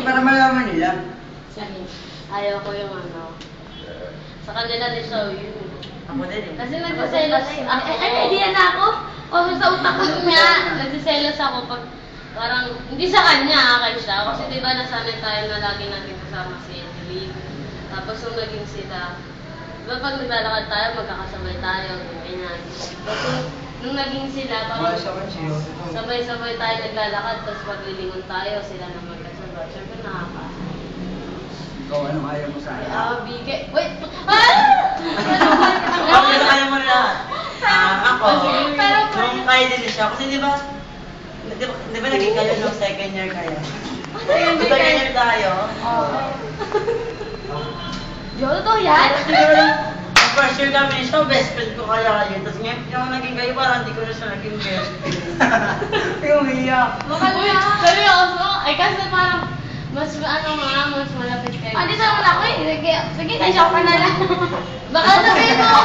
para malaman nila. Sige. Ayaw ko yung ano. Sa kanila din siya yun. Ako din eh. Kasi nagsiselos. Ay, hindi na ako. O sa utak ko nga. Nagsiselos ako pag parang, hindi sa kanya, kay siya. Kasi di ba nasanay tayo na lagi natin kasama si Evelyn. Tapos nung naging sila, di ba pag naglalakad tayo, magkakasabay tayo, ganyan. Tapos nung naging sila, parang sabay-sabay tayo naglalakad, tapos maglilingon tayo, sila na magkasabay. Siyempre nakaka. Ikaw, anong ayaw mo sa akin? Bigay. Wait! Ah! Bakit ayaw mo na? Ako, Pero nung kaya din siya, kasi di ba naging kayo nung second year kayo? Second year tayo? Oo. Yo, totoo yan? Siguro, ang first year kami siya, best friend ko kaya yun. Tapos ngayon, yung naging kayo, parang hindi ko na siya naging best friend. Yung umiyak. Baka na. Seryoso? Ay, kasi parang, mas malapit kayo. Dito naman ako eh. Sige, sige, tayo ka na lang. Baka sabihin mo,